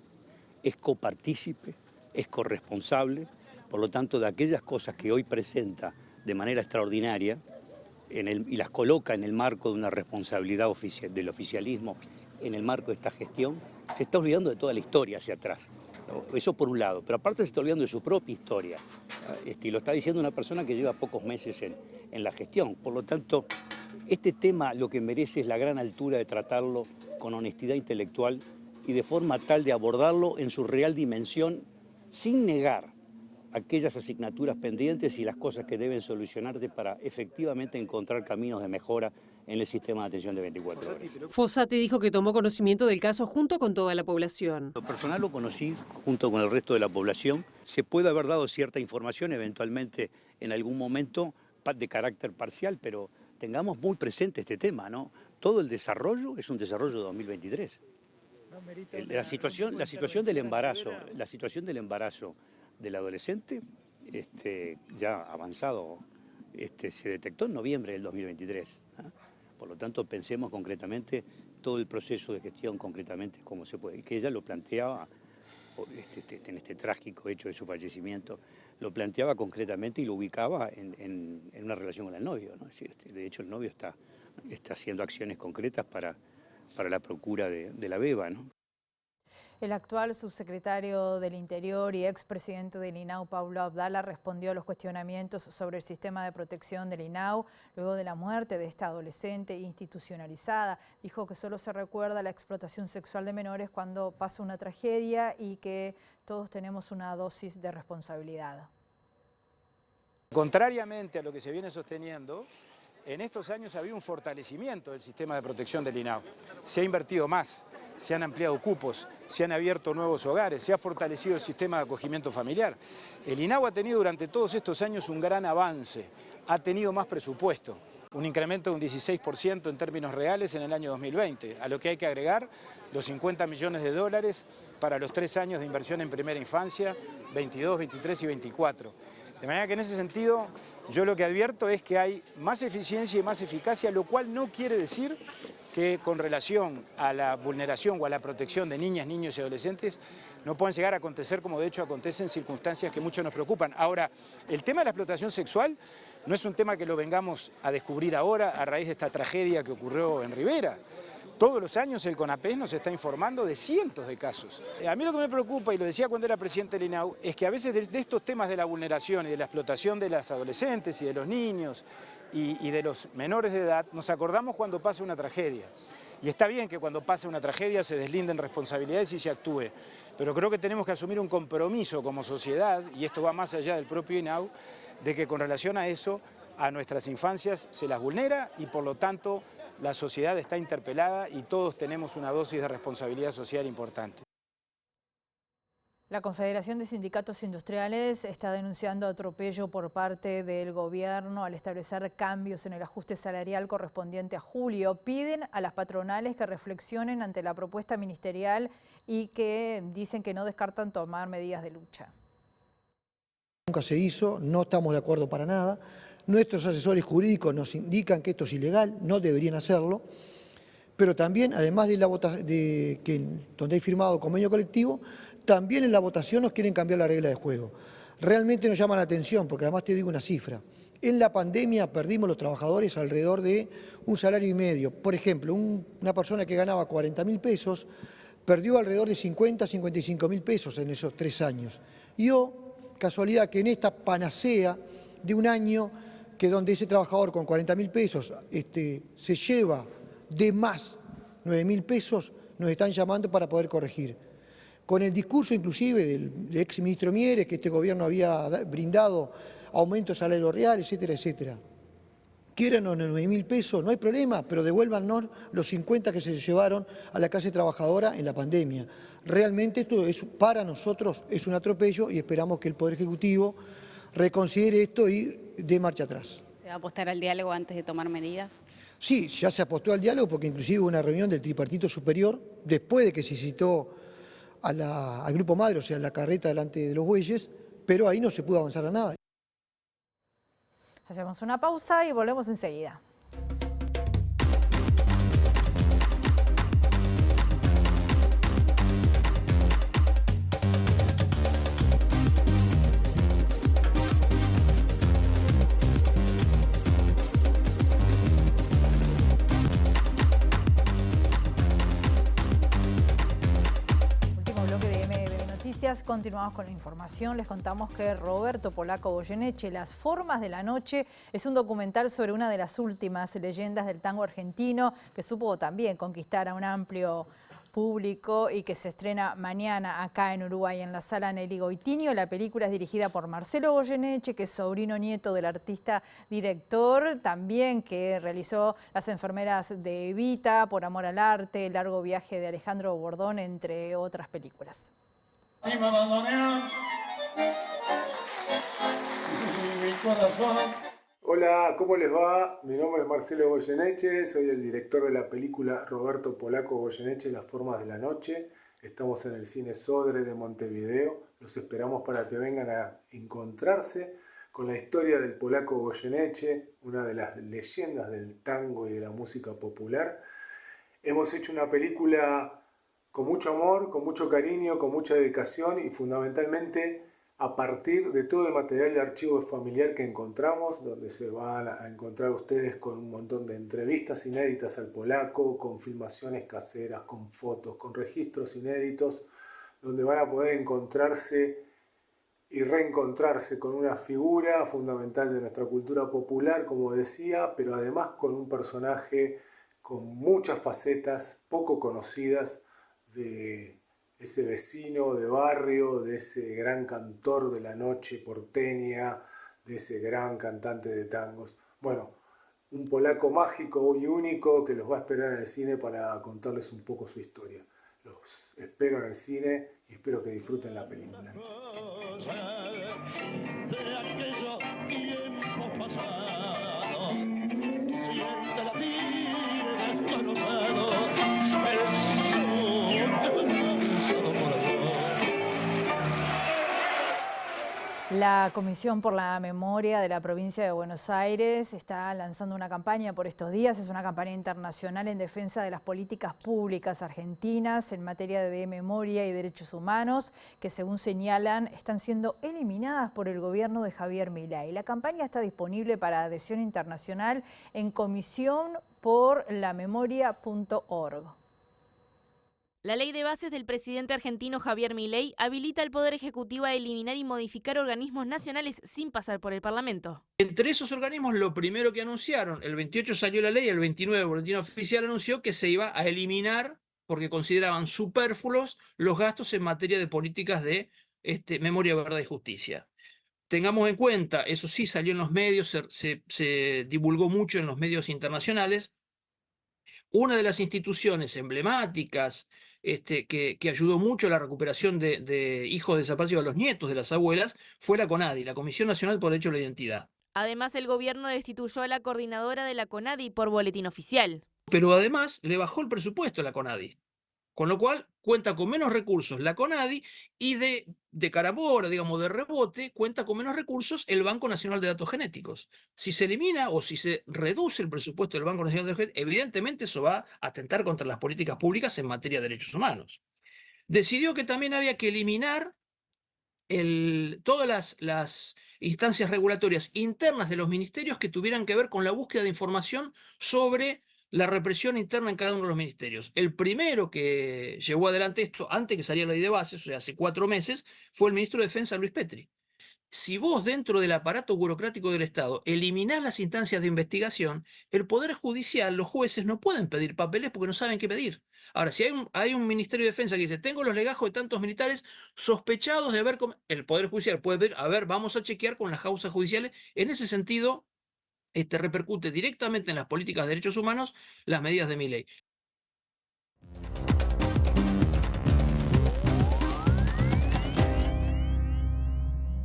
[SPEAKER 12] es copartícipe, es corresponsable, por lo tanto de aquellas cosas que hoy presenta de manera extraordinaria y las coloca en el marco de una responsabilidad del oficialismo, en el marco de esta gestión, se está olvidando de toda la historia hacia atrás. Eso por un lado, pero aparte se está olvidando de su propia historia. Y lo está diciendo una persona que lleva pocos meses en la gestión. Por lo tanto, este tema lo que merece es la gran altura de tratarlo con honestidad intelectual y de forma tal de abordarlo en su real dimensión, sin negar aquellas asignaturas pendientes y las cosas que deben solucionarse para efectivamente encontrar caminos de mejora en el sistema de atención de 24 horas.
[SPEAKER 16] Fossati dijo que tomó conocimiento del caso junto con toda la población.
[SPEAKER 12] Lo personal lo conocí junto con el resto de la población. Se puede haber dado cierta información eventualmente en algún momento de carácter parcial, pero tengamos muy presente este tema, ¿no? Todo el desarrollo es un desarrollo de 2023. La situación del embarazo del adolescente ya avanzado se detectó en noviembre del 2023. Por lo tanto, pensemos concretamente todo el proceso de gestión, concretamente cómo se puede. Que ella lo planteaba, en este trágico hecho de su fallecimiento, lo planteaba concretamente y lo ubicaba en una relación con el novio, ¿no? Es decir, de hecho, el novio está haciendo acciones concretas para la procura de la beba, ¿no?
[SPEAKER 1] El actual subsecretario del Interior y expresidente del INAU, Pablo Abdala, respondió a los cuestionamientos sobre el sistema de protección del INAU luego de la muerte de esta adolescente institucionalizada. Dijo que solo se recuerda la explotación sexual de menores cuando pasa una tragedia y que todos tenemos una dosis de responsabilidad.
[SPEAKER 5] Contrariamente a lo que se viene sosteniendo, en estos años ha habido un fortalecimiento del sistema de protección del INAU. Se ha invertido más, se han ampliado cupos, se han abierto nuevos hogares, se ha fortalecido el sistema de acogimiento familiar. El INAU ha tenido durante todos estos años un gran avance, ha tenido más presupuesto, un incremento de un 16% en términos reales en el año 2020, a lo que hay que agregar los 50 millones de dólares para los 3 años de inversión en primera infancia, 22, 23 y 24. De manera que en ese sentido yo lo que advierto es que hay más eficiencia y más eficacia, lo cual no quiere decir que con relación a la vulneración o a la protección de niñas, niños y adolescentes no puedan llegar a acontecer como de hecho acontecen circunstancias que mucho nos preocupan. Ahora, el tema de la explotación sexual no es un tema que lo vengamos a descubrir ahora a raíz de esta tragedia que ocurrió en Rivera. Todos los años el CONAPES nos está informando de cientos de casos. A mí lo que me preocupa, y lo decía cuando era presidente del INAU, es que a veces de estos temas de la vulneración y de la explotación de las adolescentes y de los niños y de los menores de edad, nos acordamos cuando pasa una tragedia. Y está bien que cuando pasa una tragedia se deslinden responsabilidades y se actúe, pero creo que tenemos que asumir un compromiso como sociedad, y esto va más allá del propio INAU, de que con relación a eso, a nuestras infancias se las vulnera y por lo tanto la sociedad está interpelada y todos tenemos una dosis de responsabilidad social importante.
[SPEAKER 1] La Confederación de Sindicatos Industriales está denunciando atropello por parte del gobierno al establecer cambios en el ajuste salarial correspondiente a julio. Piden a las patronales que reflexionen ante la propuesta ministerial y que dicen que no descartan tomar medidas de lucha.
[SPEAKER 2] Nunca se hizo, no estamos de acuerdo para nada. Nuestros asesores jurídicos nos indican que esto es ilegal, no deberían hacerlo, pero también, además de donde hay firmado convenio colectivo, también en la votación nos quieren cambiar la regla de juego. Realmente nos llama la atención, porque además te digo una cifra. En la pandemia perdimos los trabajadores alrededor de un salario y medio. Por ejemplo, una persona que ganaba 40.000 pesos perdió alrededor de 50, 55.000 pesos en esos 3 años. Y casualidad que en esta panacea de un año que donde ese trabajador con 40.000 pesos se lleva de más 9.000 pesos, nos están llamando para poder corregir. Con el discurso inclusive del ex ministro Mieres, que este gobierno había brindado aumentos salarios reales, etcétera, etcétera. Quiéranos 9.000 pesos, no hay problema, pero devuélvanos los 50 que se llevaron a la clase trabajadora en la pandemia. Realmente esto para nosotros es un atropello y esperamos que el Poder Ejecutivo reconsidere esto y dé marcha atrás.
[SPEAKER 3] ¿Se va a apostar al diálogo antes de tomar medidas?
[SPEAKER 2] Sí, ya se apostó al diálogo porque inclusive hubo una reunión del tripartito superior después de que se citó al grupo madre, o sea, la carreta delante de los bueyes, pero ahí no se pudo avanzar a nada.
[SPEAKER 1] Hacemos una pausa y volvemos enseguida. Continuamos con la información. Les contamos que Roberto Polaco Goyeneche, Las Formas de la Noche, es un documental sobre una de las últimas leyendas del tango argentino que supo también conquistar a un amplio público y que se estrena mañana acá en Uruguay en la Sala Nelly Goitinho. La película es dirigida por Marcelo Goyeneche, que es sobrino nieto del artista director, también que realizó Las enfermeras de Evita, Por amor al arte, El largo viaje de Alejandro Bordón, entre otras películas.
[SPEAKER 22] Y me abandoné mi corazón.
[SPEAKER 23] Hola, ¿cómo les va? Mi nombre es Marcelo Goyeneche, soy el director de la película Roberto Polaco Goyeneche, Las Formas de la Noche. Estamos en el Cine Sodre de Montevideo. Los esperamos para que vengan a encontrarse con la historia del Polaco Goyeneche, una de las leyendas del tango y de la música popular. Hemos hecho una película con mucho amor, con mucho cariño, con mucha dedicación y fundamentalmente a partir de todo el material de archivo familiar que encontramos, donde se van a encontrar ustedes con un montón de entrevistas inéditas al Polaco, con filmaciones caseras, con fotos, con registros inéditos, donde van a poder encontrarse y reencontrarse con una figura fundamental de nuestra cultura popular, como decía, pero además con un personaje con muchas facetas poco conocidas de ese vecino de barrio, de ese gran cantor de la noche porteña, de ese gran cantante de tangos. Bueno, un polaco mágico y único que los va a esperar en el cine para contarles un poco su historia. Los espero en el cine y espero que disfruten la película.
[SPEAKER 22] De aquellos tiempos pasados, siente la vida desconocido, el sol cansado corazón.
[SPEAKER 1] La Comisión por la Memoria de la Provincia de Buenos Aires está lanzando una campaña por estos días. Es una campaña internacional en defensa de las políticas públicas argentinas en materia de memoria y derechos humanos, que según señalan están siendo eliminadas por el gobierno de Javier Milei. La campaña está disponible para adhesión internacional en comisiónporlamemoria.org.
[SPEAKER 4] La ley de bases del presidente argentino Javier Milei habilita al Poder Ejecutivo a eliminar y modificar organismos nacionales sin pasar por el Parlamento.
[SPEAKER 6] Entre esos organismos, lo primero que anunciaron, el 28 salió la ley, el 29 el boletín oficial anunció que se iba a eliminar porque consideraban superfluos los gastos en materia de políticas de memoria, verdad y justicia. Tengamos en cuenta, eso sí salió en los medios, se divulgó mucho en los medios internacionales, una de las instituciones emblemáticas que ayudó mucho a la recuperación de hijos desaparecidos, a los nietos de las abuelas, fue la CONADI, la Comisión Nacional por el Derecho a la Identidad.
[SPEAKER 4] Además, el gobierno destituyó a la coordinadora de la CONADI por boletín oficial.
[SPEAKER 6] Pero además le bajó el presupuesto a la CONADI, con lo cual cuenta con menos recursos la CONADI y de carambola, digamos, de rebote, cuenta con menos recursos el Banco Nacional de Datos Genéticos. Si se elimina o si se reduce el presupuesto del Banco Nacional de Datos Genéticos, evidentemente eso va a atentar contra las políticas públicas en materia de derechos humanos. Decidió que también había que eliminar todas las instancias regulatorias internas de los ministerios que tuvieran que ver con la búsqueda de información sobre la represión interna en cada uno de los ministerios. El primero que llevó adelante esto, antes que saliera la ley de bases, o sea, hace 4 meses, fue el ministro de Defensa, Luis Petri. Si vos dentro del aparato burocrático del Estado eliminás las instancias de investigación, el Poder Judicial, los jueces no pueden pedir papeles porque no saben qué pedir. Ahora, si hay un Ministerio de Defensa que dice, tengo los legajos de tantos militares sospechados de haber... El Poder Judicial puede pedir, a ver, vamos a chequear con las causas judiciales. En ese sentido, repercute directamente en las políticas de derechos humanos las medidas de Milei.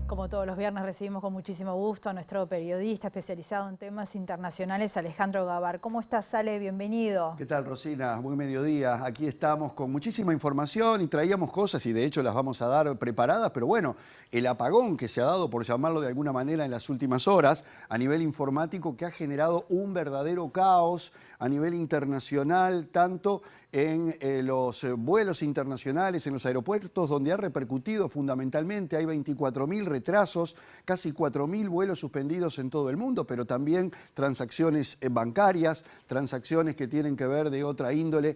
[SPEAKER 1] Como todos los viernes recibimos con muchísimo gusto a nuestro periodista especializado en temas internacionales, Alejandro Gabar. ¿Cómo estás, Ale? Bienvenido.
[SPEAKER 7] ¿Qué tal, Rosina? Buen mediodía. Aquí estamos con muchísima información y traíamos cosas y de hecho las vamos a dar preparadas, pero bueno, el apagón que se ha dado, por llamarlo de alguna manera, en las últimas horas a nivel informático, que ha generado un verdadero caos a nivel internacional, tanto en los vuelos internacionales, en los aeropuertos, donde ha repercutido fundamentalmente. Hay 24.000 retrasos, casi 4.000 vuelos suspendidos en todo el mundo, pero también transacciones bancarias, transacciones que tienen que ver de otra índole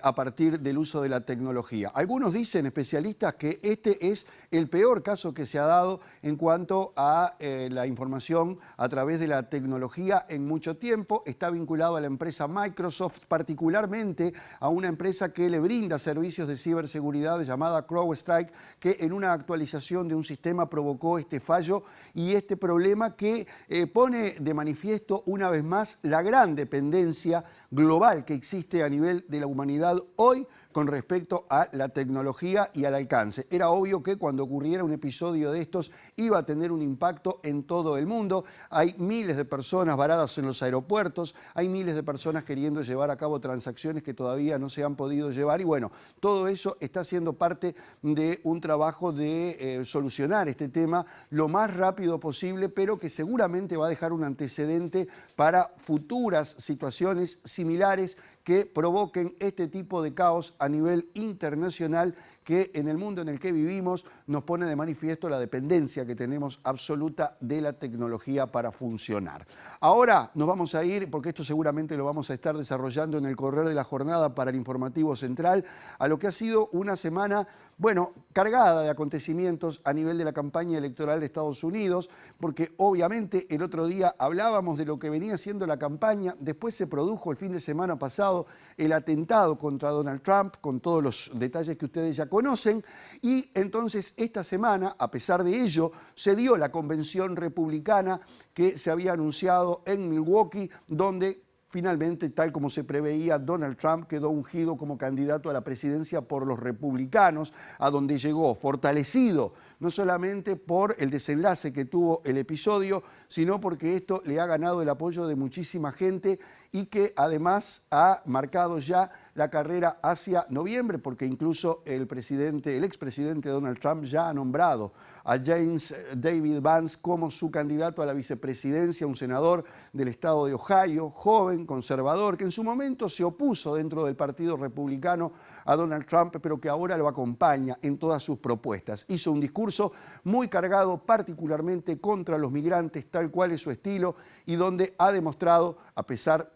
[SPEAKER 7] a partir del uso de la tecnología. Algunos dicen, especialistas, que este es el peor caso que se ha dado en cuanto a la información a través de la tecnología en mucho tiempo. Está vinculado a la empresa Microsoft, particularmente a una empresa que le brinda servicios de ciberseguridad llamada CrowdStrike, que en una actualización de un sistema provocó este fallo y este problema que pone de manifiesto una vez más la gran dependencia global que existe a nivel de la humanidad hoy con respecto a la tecnología y al alcance. Era obvio que cuando ocurriera un episodio de estos iba a tener un impacto en todo el mundo. Hay miles de personas varadas en los aeropuertos, hay miles de personas queriendo llevar a cabo transacciones que todavía no se han podido llevar y bueno, todo eso está siendo parte de un trabajo de solucionar este tema lo más rápido posible, pero que seguramente va a dejar un antecedente para futuras situaciones similares que provoquen este tipo de caos a nivel internacional que en el mundo en el que vivimos nos pone de manifiesto la dependencia que tenemos absoluta de la tecnología para funcionar. Ahora nos vamos a ir, porque esto seguramente lo vamos a estar desarrollando en el correr de la jornada para el informativo central, a lo que ha sido una semana bueno, cargada de acontecimientos a nivel de la campaña electoral de Estados Unidos, porque obviamente el otro día hablábamos de lo que venía siendo la campaña, después se produjo el fin de semana pasado el atentado contra Donald Trump, con todos los detalles que ustedes ya conocen, y entonces esta semana, a pesar de ello, se dio la convención republicana que se había anunciado en Milwaukee, donde finalmente, tal como se preveía, Donald Trump quedó ungido como candidato a la presidencia por los republicanos, a donde llegó fortalecido, no solamente por el desenlace que tuvo el episodio, sino porque esto le ha ganado el apoyo de muchísima gente y que además ha marcado ya la carrera hacia noviembre, porque incluso el expresidente Donald Trump ya ha nombrado a James David Vance como su candidato a la vicepresidencia, un senador del estado de Ohio, joven, conservador, que en su momento se opuso dentro del Partido Republicano a Donald Trump, pero que ahora lo acompaña en todas sus propuestas. Hizo un discurso muy cargado particularmente contra los migrantes, tal cual es su estilo, y donde ha demostrado, a pesar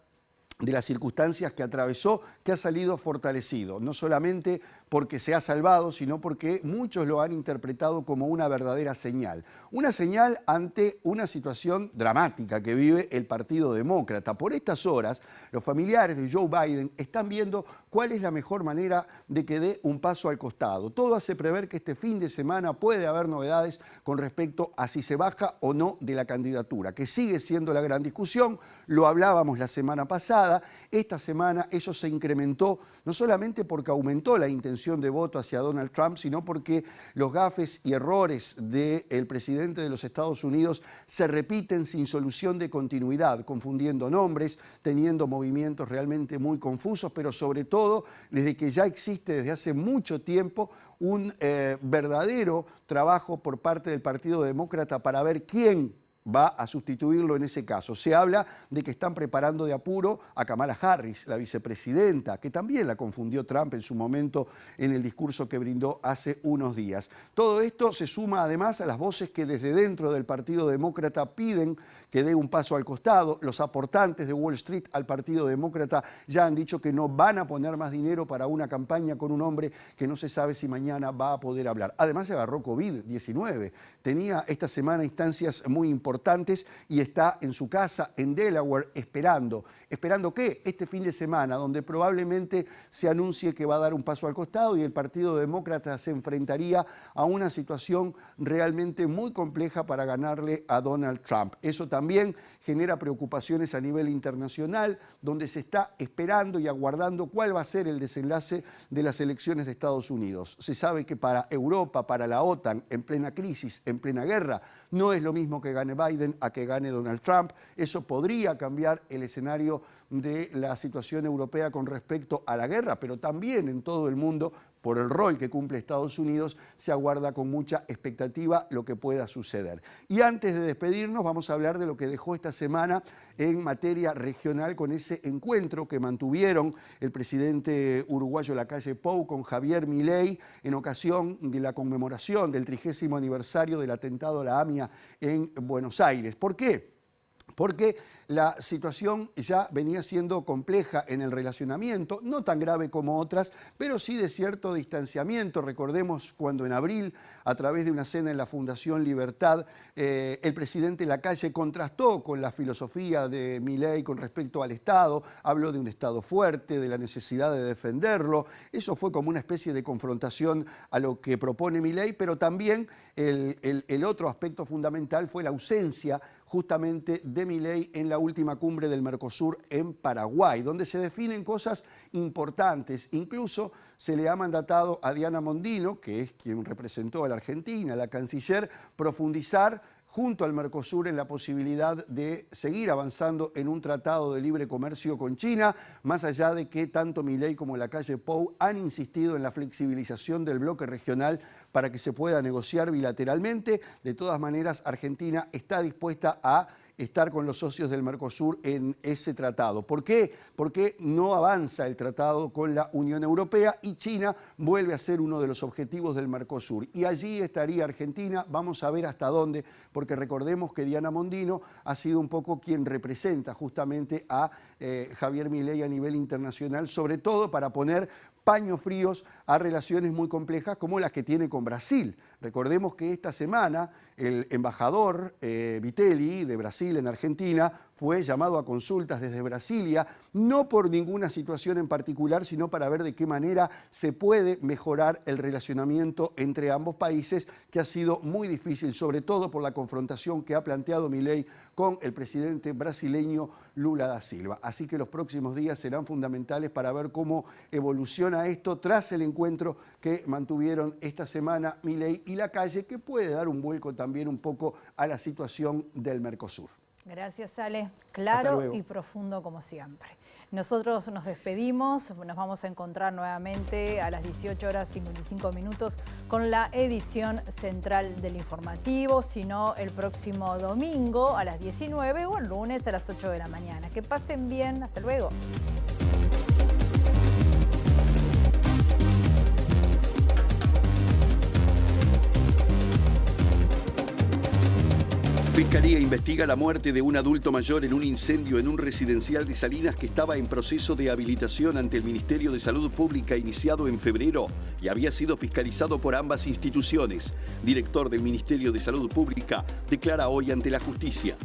[SPEAKER 7] de las circunstancias que atravesó, que ha salido fortalecido, no solamente porque se ha salvado, sino porque muchos lo han interpretado como una verdadera señal. Una señal ante una situación dramática que vive el Partido Demócrata. Por estas horas, los familiares de Joe Biden están viendo cuál es la mejor manera de que dé un paso al costado. Todo hace prever que este fin de semana puede haber novedades con respecto a si se baja o no de la candidatura, que sigue siendo la gran discusión. Lo hablábamos la semana pasada. Esta semana eso se incrementó, no solamente porque aumentó la intención de voto hacia Donald Trump, sino porque los gafes y errores del presidente de los Estados Unidos se repiten sin solución de continuidad, confundiendo nombres, teniendo movimientos realmente muy confusos, pero sobre todo desde que ya existe desde hace mucho tiempo un verdadero trabajo por parte del Partido Demócrata para ver quién va a sustituirlo en ese caso. Se habla de que están preparando de apuro a Kamala Harris, la vicepresidenta, que también la confundió Trump en su momento en el discurso que brindó hace unos días. Todo esto se suma además a las voces que desde dentro del Partido Demócrata piden que dé un paso al costado. Los aportantes de Wall Street al Partido Demócrata ya han dicho que no van a poner más dinero para una campaña con un hombre que no se sabe si mañana va a poder hablar. Además se agarró COVID-19. Tenía esta semana instancias muy importantes y está en su casa en Delaware esperando ¿qué? Este fin de semana, donde probablemente se anuncie que va a dar un paso al costado y el Partido Demócrata se enfrentaría a una situación realmente muy compleja para ganarle a Donald Trump. Eso también genera preocupaciones a nivel internacional, donde se está esperando y aguardando cuál va a ser el desenlace de las elecciones de Estados Unidos. Se sabe que para Europa, para la OTAN, en plena crisis, en plena guerra, no es lo mismo que gane Biden a que gane Donald Trump. Eso podría cambiar el escenario de la situación europea con respecto a la guerra, pero también en todo el mundo, por el rol que cumple Estados Unidos, se aguarda con mucha expectativa lo que pueda suceder. Y antes de despedirnos, vamos a hablar de lo que dejó esta semana en materia regional con ese encuentro que mantuvieron el presidente uruguayo Lacalle Pou con Javier Milei en ocasión de la conmemoración del 30º aniversario del atentado a la AMIA en Buenos Aires. ¿Por qué? Porque la situación ya venía siendo compleja en el relacionamiento, no tan grave como otras, pero sí de cierto distanciamiento. Recordemos cuando en abril, a través de una cena en la Fundación Libertad, el presidente Lacalle contrastó con la filosofía de Milei con respecto al Estado, habló de un Estado fuerte, de la necesidad de defenderlo. Eso fue como una especie de confrontación a lo que propone Milei, pero también el otro aspecto fundamental fue la ausencia justamente de Milei en la última cumbre del Mercosur en Paraguay, donde se definen cosas importantes. Incluso se le ha mandatado a Diana Mondino, que es quien representó a la Argentina, la canciller, profundizar junto al Mercosur en la posibilidad de seguir avanzando en un tratado de libre comercio con China, más allá de que tanto Milei como Lacalle Pou han insistido en la flexibilización del bloque regional para que se pueda negociar bilateralmente. De todas maneras, Argentina está dispuesta a estar con los socios del Mercosur en ese tratado. ¿Por qué? Porque no avanza el tratado con la Unión Europea y China vuelve a ser uno de los objetivos del Mercosur. Y allí estaría Argentina, vamos a ver hasta dónde, porque recordemos que Diana Mondino ha sido un poco quien representa justamente a Javier Milei a nivel internacional, sobre todo para poner paños fríos a relaciones muy complejas como las que tiene con Brasil. Recordemos que esta semana el embajador Vitelli de Brasil en Argentina fue llamado a consultas desde Brasilia, no por ninguna situación en particular, sino para ver de qué manera se puede mejorar el relacionamiento entre ambos países, que ha sido muy difícil, sobre todo por la confrontación que ha planteado Milei con el presidente brasileño Lula da Silva. Así que los próximos días serán fundamentales para ver cómo evoluciona esto tras el encuentro que mantuvieron esta semana Milei y Lacalle, que puede dar un vuelco también un poco a la situación del Mercosur.
[SPEAKER 1] Gracias, Ale. Claro y profundo como siempre. Nosotros nos despedimos, nos vamos a encontrar nuevamente a las 18:55 con la edición central del informativo, sino el próximo domingo a las 19 o el lunes a las 8 de la mañana. Que pasen bien, hasta luego.
[SPEAKER 21] Fiscalía investiga la muerte de un adulto mayor en un incendio en un residencial de Salinas que estaba en proceso de habilitación ante el Ministerio de Salud Pública iniciado en febrero y había sido fiscalizado por ambas instituciones. Director del Ministerio de Salud Pública declara hoy ante la justicia.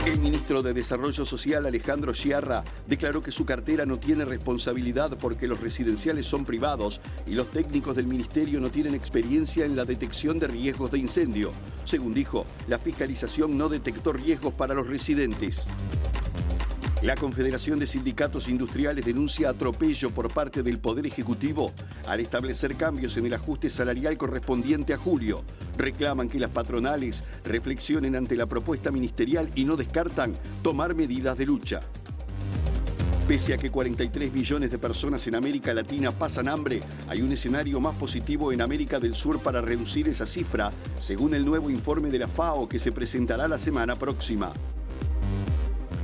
[SPEAKER 21] El ministro de Desarrollo Social, Alejandro Sciarra, declaró que su cartera no tiene responsabilidad porque los residenciales son privados y los técnicos del ministerio no tienen experiencia en la detección de riesgos de incendio. Según dijo, la fiscalización no detectó riesgos para los residentes. La Confederación de Sindicatos Industriales denuncia atropello por parte del Poder Ejecutivo al establecer cambios en el ajuste salarial correspondiente a julio. Reclaman que las patronales reflexionen ante la propuesta ministerial y no descartan tomar medidas de lucha. Pese a que 43 millones de personas en América Latina pasan hambre, hay un escenario más positivo en América del Sur para reducir esa cifra, según el nuevo informe de la FAO que se presentará la semana próxima.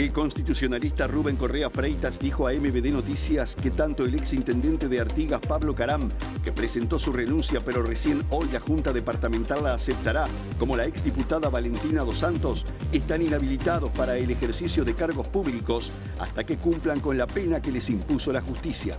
[SPEAKER 21] El constitucionalista Rubén Correa Freitas dijo a MBD Noticias que tanto el exintendente de Artigas, Pablo Caram, que presentó su renuncia pero recién hoy la Junta Departamental la aceptará, como la exdiputada Valentina Dos Santos, están inhabilitados para el ejercicio de cargos públicos hasta que cumplan con la pena que les impuso la justicia.